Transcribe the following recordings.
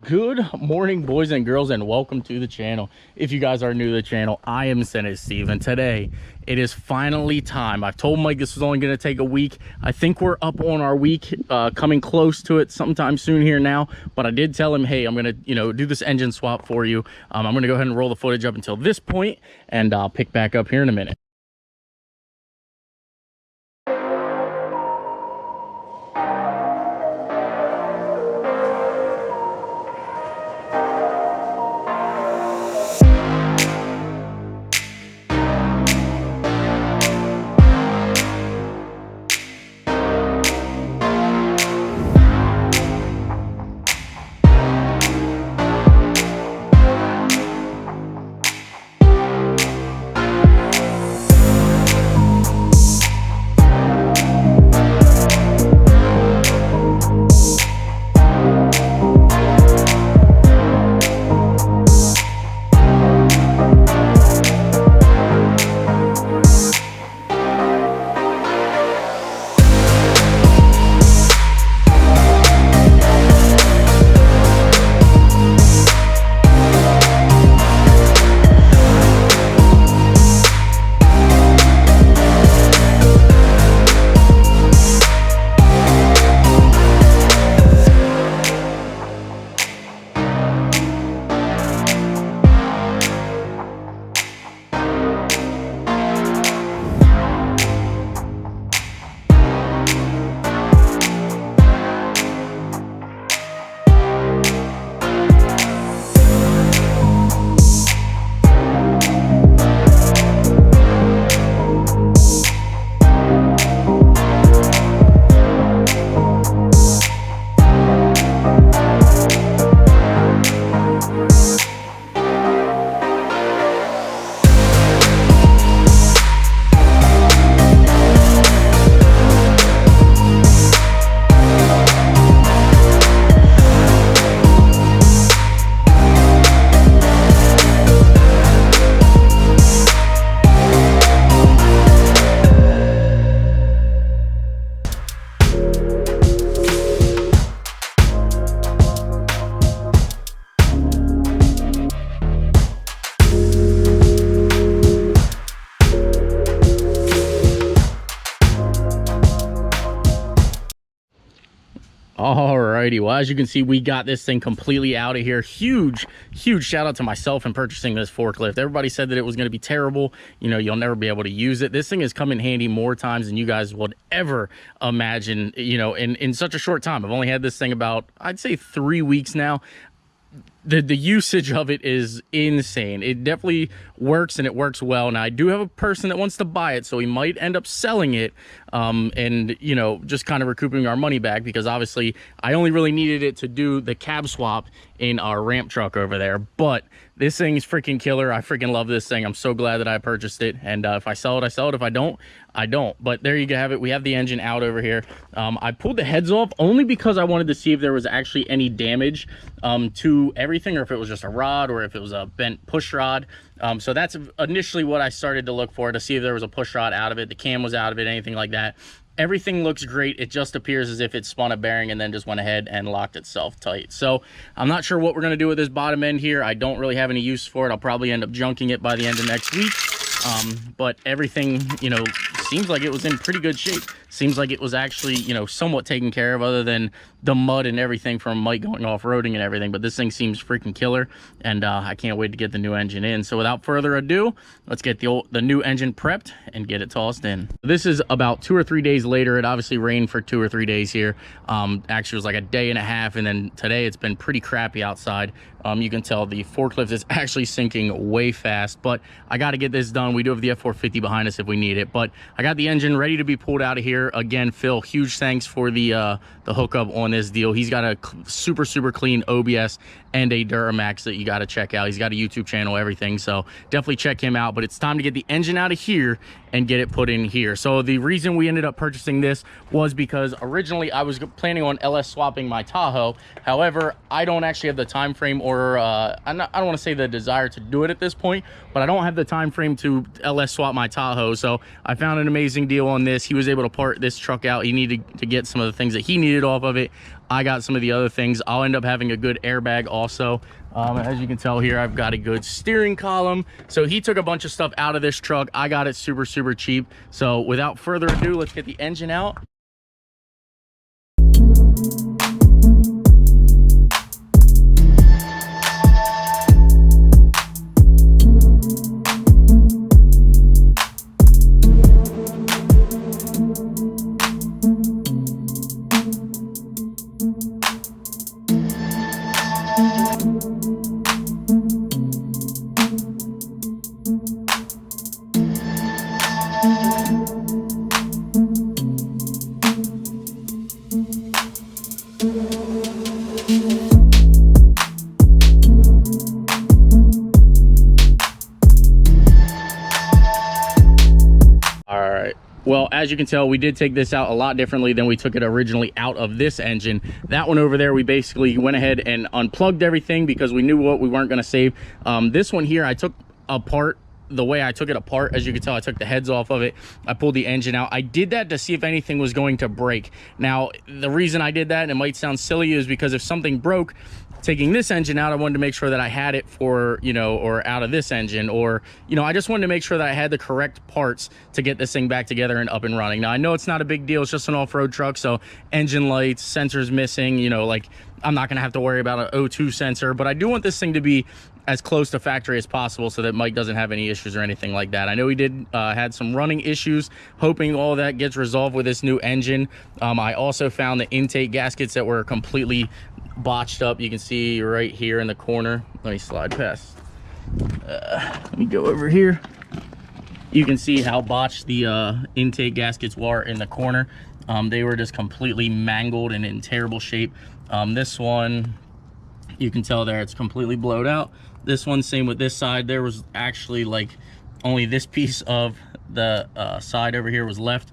Good morning, boys and girls, and welcome to the channel. If you guys are new to the channel, I am Senate Steve, and today it is finally time. I've told Mike this was only going to take a week. I think we're up on our week, coming close to it sometime soon here now, but I did tell him, hey, I'm going to do this engine swap for you. I'm going to go ahead and roll the footage up until this point, and I'll pick back up here in a minute. Alrighty, well, as you can see, we got this thing completely out of here. Huge shout out to myself in purchasing this forklift. Everybody said that it was going to be terrible, you'll never be able to use it. This thing has come in handy more times than you guys would ever imagine, in such a short time. I've only had this thing about, I'd say, 3 weeks now. The usage of it is insane. It definitely works, and it works well. Now, I do have a person that wants to buy it, so we might end up selling it, and just kind of recouping our money back, because obviously I only really needed it to do the cab swap in our ramp truck over there. But this thing is freaking killer. I freaking love this thing. I'm so glad that I purchased it, and if I sell it, I sell it. If I don't, I don't. But there you have it. We have the engine out over here. I pulled the heads off only because I wanted to see if there was actually any damage to everything, or if it was just a rod, or if it was a bent push rod. So that's initially what I started to look for, to see if there was a push rod out of it, the cam was out of it, anything like that. Everything looks great. It just appears as if it spun a bearing and then just went ahead and locked itself tight. So I'm not sure what we're going to do with this bottom end here. I don't really have any use for it. I'll probably end up junking it by the end of next week. But everything, seems like it was in pretty good shape. Seems like it was actually, somewhat taken care of, other than the mud and everything from Mike going off-roading and everything. But this thing seems freaking killer, and I can't wait to get the new engine in. So without further ado, let's get the new engine prepped and get it tossed in. This is about 2 or 3 days later. It obviously rained for 2 or 3 days here. Actually, it was like a day and a half, and then today it's been pretty crappy outside. You can tell the forklift is actually sinking way fast, but I got to get this done. We do have the F450 behind us if we need it, but I got the engine ready to be pulled out of here. Again, Phil, huge thanks for the hookup on this deal. He's got a super clean OBS and a Duramax that you got to check out. He's got a YouTube channel, everything, so definitely check him out. But it's time to get the engine out of here and get it put in here. So the reason we ended up purchasing this was because originally I was planning on LS swapping my Tahoe. However, I don't actually have the time frame, or I don't want to say the desire to do it at this point, but I don't have the time frame to LS swap my Tahoe. So I found an amazing deal on this. He was able to part this truck out. He needed to get some of the things that he needed off of it. I got some of the other things. I'll end up having a good airbag also. As you can tell here, I've got a good steering column. So he took a bunch of stuff out of this truck. I got it super, super cheap. So without further ado, let's get the engine out. Well, as you can tell, we did take this out a lot differently than we took it originally out of this engine. That one over there, we basically went ahead and unplugged everything because we knew what we weren't going to save. This one here, I took apart. The way I took it apart, as you can tell, I took the heads off of it. I pulled the engine out. I did that to see if anything was going to break. Now, the reason I did that, and it might sound silly, is because if something broke, taking this engine out, I wanted to make sure that I had it for, you know, or out of this engine, or, you know, I just wanted to make sure that I had the correct parts to get this thing back together and up and running. Now, I know it's not a big deal. It's just an off-road truck, so engine lights, sensors missing, you know, like, I'm not going to have to worry about an O2 sensor, but I do want this thing to be as close to factory as possible so that Mike doesn't have any issues or anything like that. I know he did had some running issues, hoping all that gets resolved with this new engine. I also found the intake gaskets that were completely botched up. You can see right here in the corner. Let me slide past. Let me go over here. You can see how botched the intake gaskets were in the corner. They were just completely mangled and in terrible shape. This one, you can tell there, it's completely blowed out. This one, same with this side. There was actually like only this piece of the side over here was left.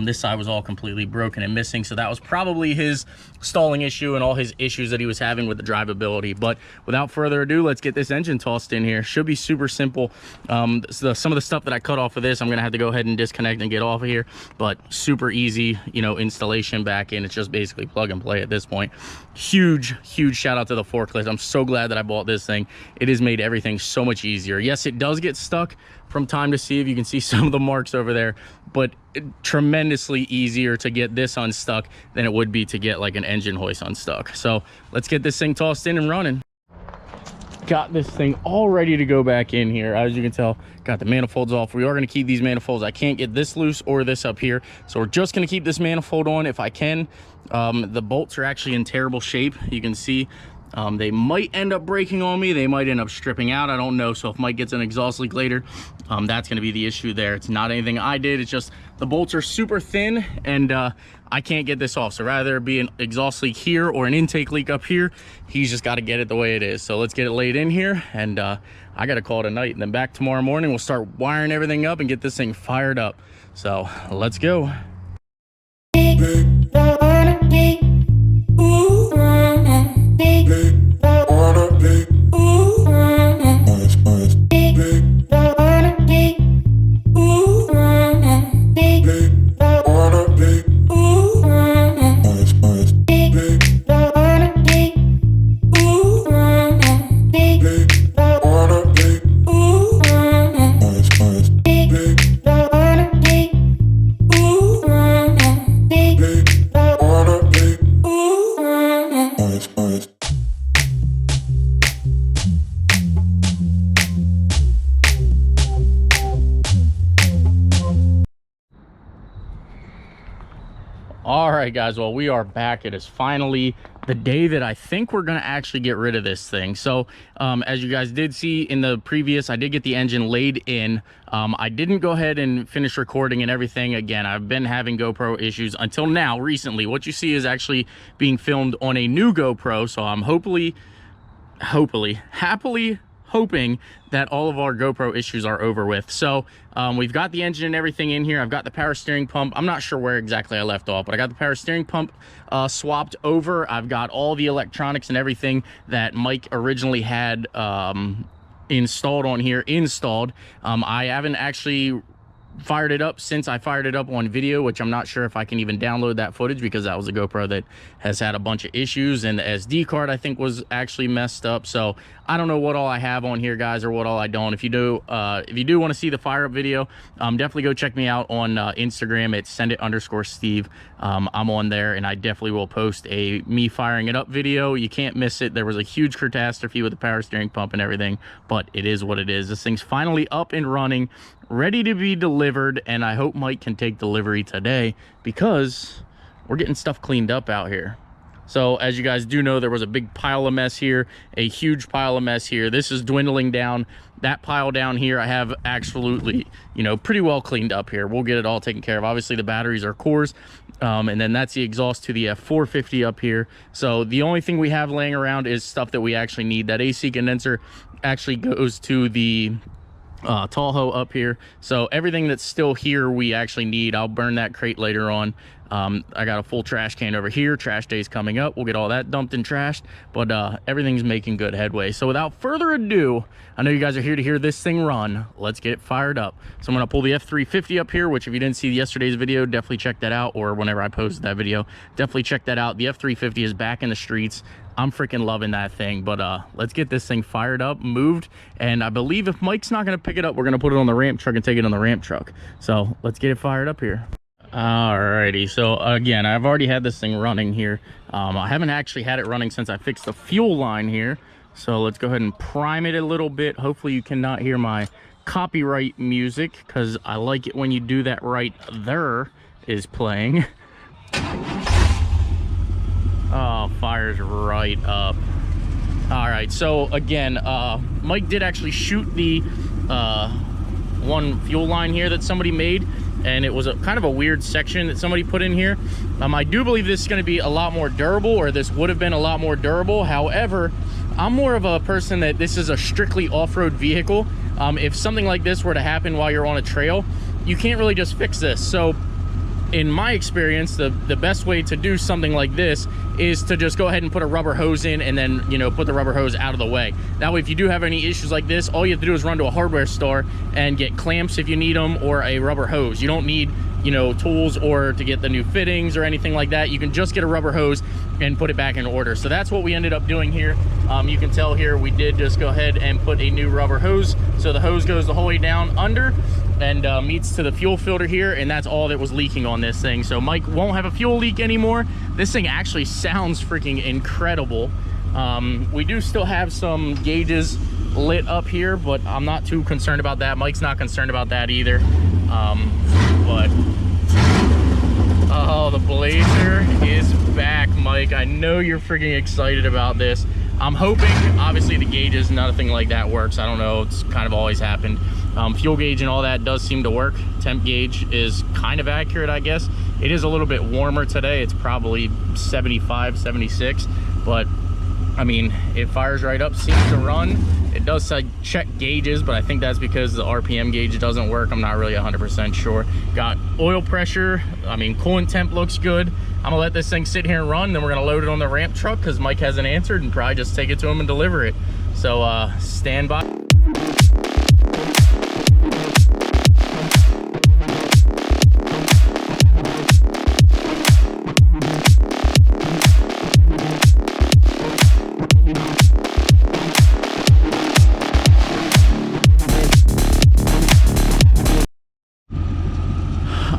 This side was all completely broken and missing, so that was probably his stalling issue and all his issues that he was having with the drivability. But without further ado, let's get this engine tossed in here. Should be super simple. Some of the stuff that I cut off of this, I'm gonna have to go ahead and disconnect and get off of here, but super easy, you know, installation back in. It's just basically plug and play at this point. Huge shout out to the forklift. I'm so glad that I bought this thing. It has made everything so much easier. Yes, it does get stuck from time to see. If you can see some of the marks over there, but tremendously easier to get this unstuck than it would be to get like an engine hoist unstuck. So let's get this thing tossed in and running. Got this thing all ready to go back in here. As you can tell, got the manifolds off. We are going to keep these manifolds. I can't get this loose or this up here, so we're just going to keep this manifold on if I can. The bolts are actually in terrible shape. You can see they might end up breaking on me. They might end up stripping out. I don't know. So if Mike gets an exhaust leak later, that's going to be the issue there. It's not anything I did. It's just the bolts are super thin, and I can't get this off. So rather it be an exhaust leak here or an intake leak up here, he's just got to get it the way it is. So let's get it laid in here, and I got to call it a night. And then back tomorrow morning, we'll start wiring everything up and get this thing fired up. So let's go. All right, guys, well, we are back. It is finally the day that I think we're gonna actually get rid of this thing. So as you guys did see in the previous, I did get the engine laid in. I didn't go ahead and finish recording and everything. Again, I've been having GoPro issues until now. Recently, what you see is actually being filmed on a new GoPro, so I'm happily hoping that all of our GoPro issues are over with. So we've got the engine and everything in here. I've got the power steering pump. I'm not sure where exactly I left off, but I got the power steering pump swapped over. I've got all the electronics and everything that Mike originally had installed on here installed. I haven't actually fired it up since I fired it up on video, which I'm not sure if I can even download that footage because that was a GoPro that has had a bunch of issues, and the SD card I think was actually messed up. So I don't know what all I have on here, guys, or what all I don't. If you do want to see the fire up video, definitely go check me out on Instagram at sendit_Steve. I'm on there, and I definitely will post a me firing it up video. You can't miss it. There was a huge catastrophe with the power steering pump and everything, but it is what it is. This thing's finally up and running, ready to be delivered, and I hope Mike can take delivery today because we're getting stuff cleaned up out here. So as you guys do know, there was a big pile of mess here, a huge pile of mess here. This is dwindling down. That pile down here I have absolutely, you know, pretty well cleaned up here. We'll get it all taken care of. Obviously the batteries are cores, and then that's the exhaust to the F450 up here. So the only thing we have laying around is stuff that we actually need. That AC condenser actually goes to the Tahoe up here. So everything that's still here we actually need. I'll burn that crate later on. I got a full trash can over here. Trash day's coming up. We'll get all that dumped and trashed, but everything's making good headway. So without further ado, I know you guys are here to hear this thing run. Let's get it fired up. So I'm gonna pull the F350 up here, which if you didn't see yesterday's video, definitely check that out, or whenever I posted that video, definitely check that out. The F350 is back in the streets. I'm freaking loving that thing, but let's get this thing fired up, moved, and I believe if Mike's not gonna pick it up, we're gonna put it on the ramp truck and take it on the ramp truck. So let's get it fired up here. Alrighty, so again, I've already had this thing running here. I haven't actually had it running since I fixed the fuel line here. So let's go ahead and prime it a little bit. Hopefully you cannot hear my copyright music, because I like it when you do that. Right there is playing. Oh, fire's right up. All right, so again, Mike did actually shoot the one fuel line here that somebody made, and it was a kind of a weird section that somebody put in here. I do believe this is going to be a lot more durable, or this would have been a lot more durable. However, I'm more of a person that this is a strictly off-road vehicle. If something like this were to happen while you're on a trail, you can't really just fix this. So in my experience, the best way to do something like this is to just go ahead and put a rubber hose in, and then, you know, put the rubber hose out of the way. That way, if you do have any issues like this, all you have to do is run to a hardware store and get clamps if you need them, or a rubber hose. You don't need, you know, tools or to get the new fittings or anything like that. You can just get a rubber hose and put it back in order. So that's what we ended up doing here. You can tell here we did just go ahead and put a new rubber hose. So the hose goes the whole way down under and meets to the fuel filter here, and that's all that was leaking on this thing. So Mike won't have a fuel leak anymore. This thing actually sounds freaking incredible. We do still have some gauges lit up here, but I'm not too concerned about that. Mike's not concerned about that either. But oh, the Blazer is back, Mike. I know you're freaking excited about this. I'm hoping, obviously the gauges, nothing like that works. I don't know, it's kind of always happened. Fuel gauge and all that does seem to work. Temp gauge is kind of accurate, I guess. It is a little bit warmer today. It's probably 75, 76, but I mean, it fires right up, seems to run. It does say check gauges, but I think that's because the RPM gauge doesn't work. I'm not really 100% sure. Got oil pressure. I mean, coolant temp looks good. I'm gonna let this thing sit here and run, then we're gonna load it on the ramp truck because Mike hasn't answered, and probably just take it to him and deliver it. So stand by.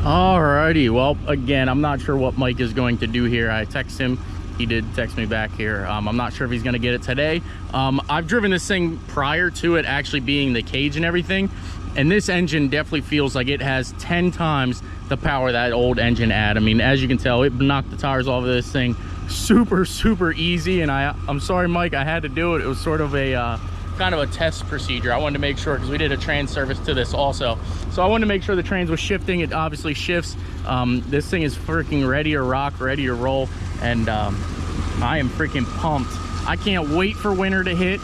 Alrighty, well, again, I'm not sure what Mike is going to do here. I text him. He did text me back here. I'm not sure if he's going to get it today. I've driven this thing prior to it actually being the cage and everything, and this engine definitely feels like it has 10 times the power that old engine had. I mean, as you can tell, it knocked the tires off of this thing super easy, and I'm sorry, Mike, I had to do it. It was sort of a kind of a test procedure. I wanted to make sure, because we did a trans service to this also, so I wanted to make sure the trans was shifting. It obviously shifts. This thing is freaking ready to rock, ready to roll, and I am freaking pumped. I can't wait for winter to hit.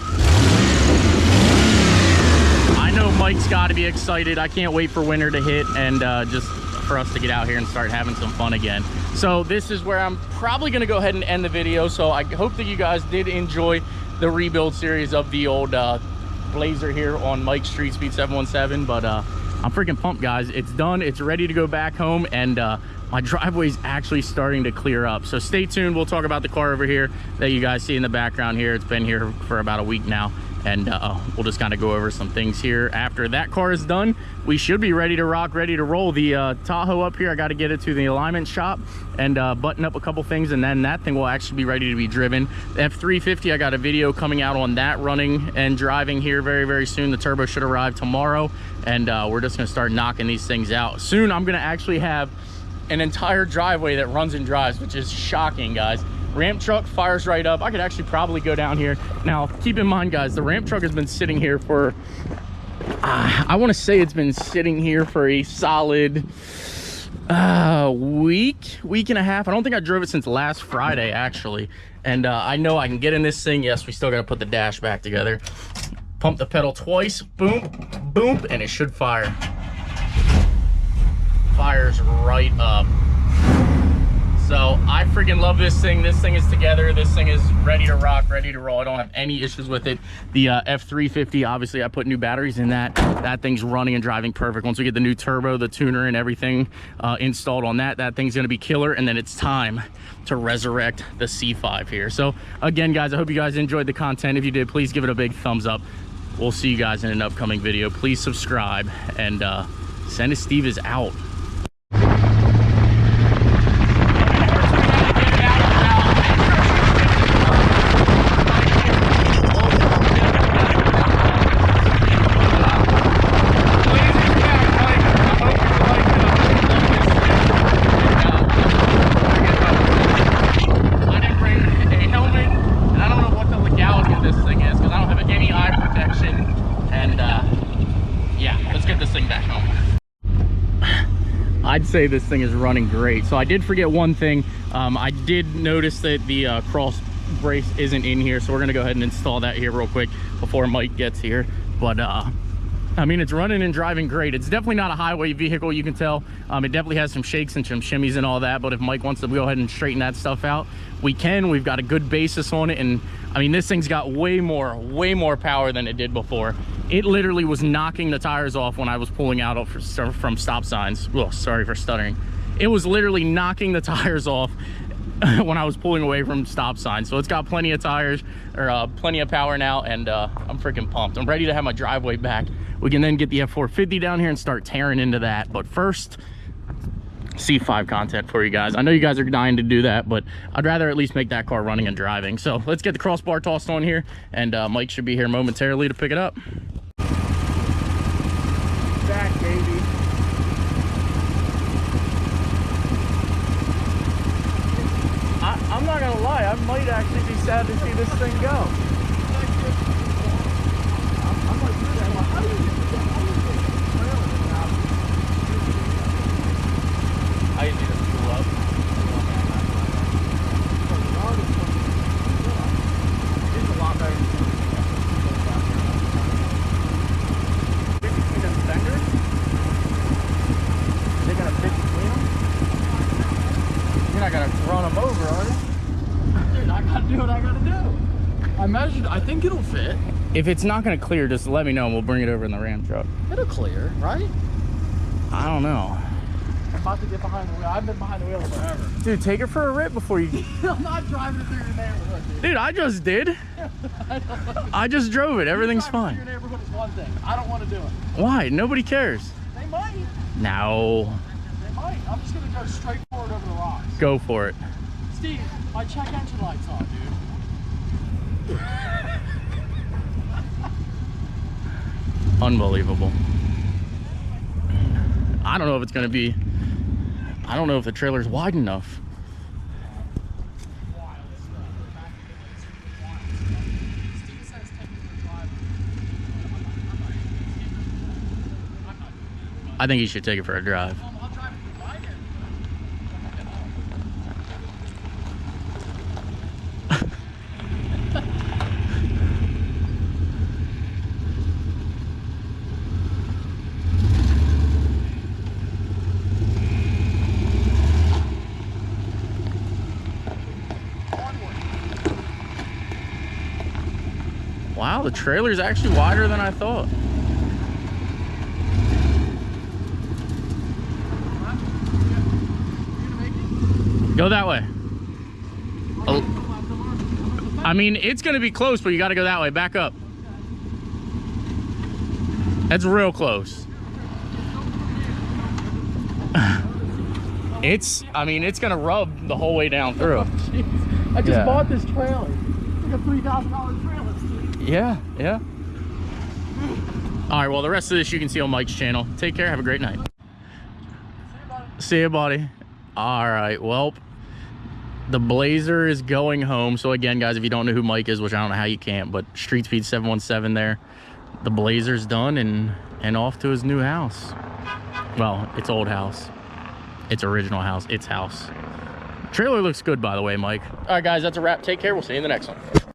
I know Mike's got to be excited. I can't wait for winter to hit, and just for us to get out here and start having some fun again. So this is where I'm probably going to go ahead and end the video. So I hope that you guys did enjoy the rebuild series of the old Blazer here on Mike's Street Speed 717. But I'm freaking pumped, guys. It's done. It's ready to go back home, and my driveway's actually starting to clear up. So stay tuned. We'll talk about the car over here that you guys see in the background here. It's been here for about a week now, and we'll just kind of go over some things here. After that car is done, we should be ready to rock, ready to roll. The Tahoe up here, I got to get it to the alignment shop and button up a couple things, and then that thing will actually be ready to be driven. The F350, I got a video coming out on that running and driving here very, very soon. The turbo should arrive tomorrow, and we're just gonna start knocking these things out. Soon, I'm gonna actually have an entire driveway that runs and drives, which is shocking, guys. Ramp truck fires right up. I could actually probably go down here. Now, keep in mind, guys, the ramp truck has been sitting here for, I want to say it's been sitting here for a solid week and a half. I don't think I drove it since last Friday, actually. And I know I can get in this thing. Yes, we still got to put the dash back together. Pump the pedal twice, boom, boom, and it should fire. Fires right up. So I freaking love this thing. This thing is together. This thing is ready to rock, ready to roll. I don't have any issues with it. The F350, obviously I put new batteries in that. That thing's running and driving perfect. Once we get the new turbo, the tuner, and everything installed on that, that thing's gonna be killer. And then it's time to resurrect the C5 here. So again, guys, I hope you guys enjoyed the content. If you did, please give it a big thumbs up. We'll see you guys in an upcoming video. Please subscribe, and Send It Steve is out. I'd say this thing is running great. So I did forget one thing. I did notice that the cross brace isn't in here, so we're gonna go ahead and install that here real quick before Mike gets here. But I mean, it's running and driving great. It's definitely not a highway vehicle, you can tell. It definitely has some shakes and some shimmies and all that, but if Mike wants to go ahead and straighten that stuff out, we can. We've got a good basis on it, and I mean, this thing's got way more power than it did before. It literally was knocking the tires off when I was pulling out from stop signs. Well, sorry for stuttering. It was literally knocking the tires off when I was pulling away from stop signs. So it's got plenty of tires, or plenty of power now, and I'm freaking pumped. I'm ready to have my driveway back. We can then get the F450 down here and start tearing into that. But first, C5 content for you guys. I know you guys are dying to do that, but I'd rather at least make that car running and driving. So let's get the crossbar tossed on here, and Mike should be here momentarily to pick it up. Back, baby. I'm not gonna lie, I might actually be sad to see this thing go. I'm like, how do you I need to fuel up. It's a lot better than between the fenders. They're gonna fit between them. You're not gonna run them over, are you? Dude, I gotta do what I gotta do. I measured, I think it'll fit. If it's not gonna clear, just let me know and we'll bring it over in the Ram truck. It'll clear, right? I don't know. I'm about to get behind the wheel. I've been behind the wheel forever. Dude, take it for a rip before you... I'm not driving it through your neighborhood, dude. Dude, I just did. I just drove it. Everything's fine. Your neighborhood is one thing. I don't want to do it. Why? Nobody cares. They might. No. They might. I'm just going to go straight forward over the rocks. Go for it. Steve, my check engine light's on, dude. Unbelievable. I don't know if it's going to be... I don't know if the trailer's wide enough. I think you should take it for a drive. Wow, the trailer's actually wider than I thought. Go that way. I mean, it's gonna be close, but you gotta go that way. Back up. That's real close. I mean, it's gonna rub the whole way down through. Oh, I just bought this trailer. It's like a $3,000 trailer. Yeah, yeah. All right, well, the rest of this you can see on Mike's channel. Take care, have a great night. See you, buddy. All right, well, the Blazer is going home. So again, guys, if you don't know who Mike is, which I don't know how you can't, but StreetSpeed717 there. The Blazer's done and off to his new house. Well, it's old house. It's original house. It's house. Trailer looks good, by the way, Mike. All right, guys, that's a wrap. Take care. We'll see you in the next one.